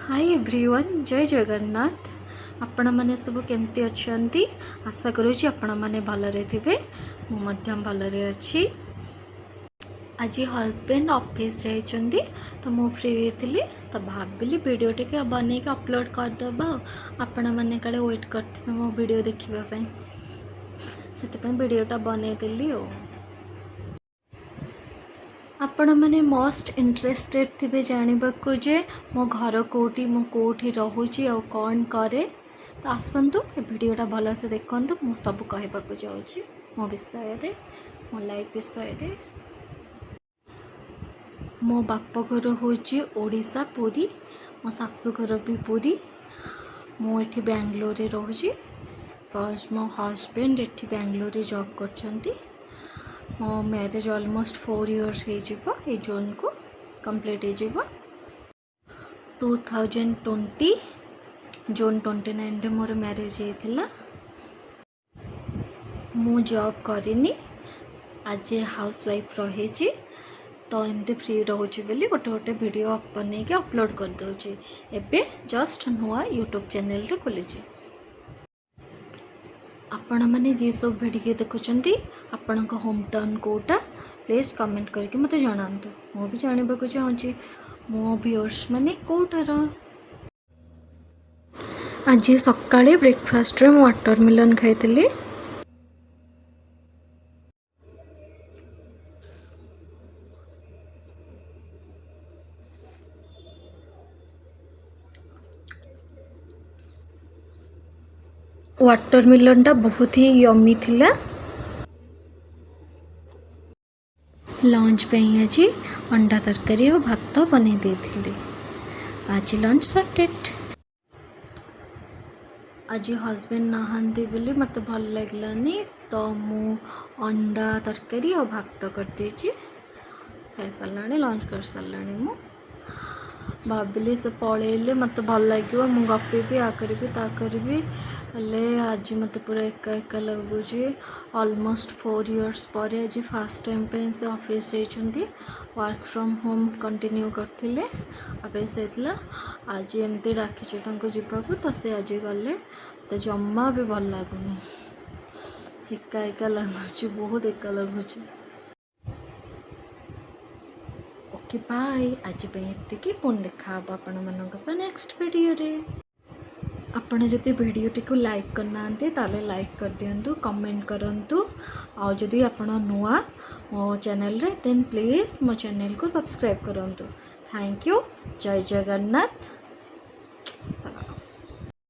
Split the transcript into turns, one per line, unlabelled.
Hi everyone जय जगन्नाथ। आपण माने सब केमती अच्छी आशा करुँच आपण मैंने भलरे थे। मुझे भलरे अच्छी। आज हजबैंड ऑफिस जाइछंती तो मु फ्री थी तो भाविली वीडियो टे बन के अपलोड करदे आपण मैंने काले वेट करते मो वीडियो देखापी से वीडियोटा बनईदेली। आपण मैंने मोस्ट इंटरेस्टेड थे जानवाक जे मो घर कोटी मु कोठी रोची आ कौन करे तो आसतु वीडियोटा भल से देखु। मु सब कहवाक जाऊँगी मो विषय मो लाइफ विषय। मो बाप घर हूँ ओडिशा पुरी, मो शाशुघर भी पुरी। मुझे बेंगलोर रे रोची बिकॉज मो हजबैंड एठी बेंगलोर रे जॉब करछंती। मो मैरिज ऑलमोस्ट 4 इयर्स हो जून को कंप्लीट हो 2020 जून 29 रे मोर मैरिज होता। मु जॉब करिनी आज हाउस वाइफ रही तो एमती फ्री रोचे बोली गोटे गोटे वीडियो बन के अपलोड कर दूची। एबे जस्ट नुआ यूट्यूब चैनल टे खोली। आपण मैंने जी सब वीडियो देखुंत आपण होम टाउन कोटा प्लीज कमेंट करके मत जनातु। मु भी जानवा चाहूँगी मो व्यूअर्स मैंने कोटार। आज सकाळे ब्रेकफास्ट रे वाटरमेलन खाई। वाटरमेलन टा बहुत ही यम्मी थिला। लंच पे आज अंडा तरकारी और भात बने देथिले। आज लंच सॉर्टेड। आज हजबैंड नहांती बोली मत भल लगलानी तो मु अंडा तरकारी और भात कर देची। खाई सारा लंच कर सारा मु भाविली से पलैले मत भल लगे मु गपी आ करी हेले आज मत पूरा एका एका लगुच। ऑलमोस्ट 4 इयर्स पर आज फास्ट टाइम पे से ऑफिस जाइछंती। वर्क फ्रॉम होम कंटिन्यू करथिले ऑफिस जाइथिला। आज एमती डाकिछि तांको जीवाकू तो से आज गले तो जम्मा भी भल लागुनी। एका एका लगुच बहुत एका लगुच। ओके बाय आज पे एतिकी पुन देखा आपण मानक से नेक्स्ट वीडियो रे। आपण जदि वीडियोटी को लाइक करना ताले लाइक कर दिंतु कमेंट करंतु आ जदि आपण नुआ मो चैनल रे देन प्लीज मो चैनल को सब्सक्राइब करंतु। थैंक यू जय जगन्नाथ।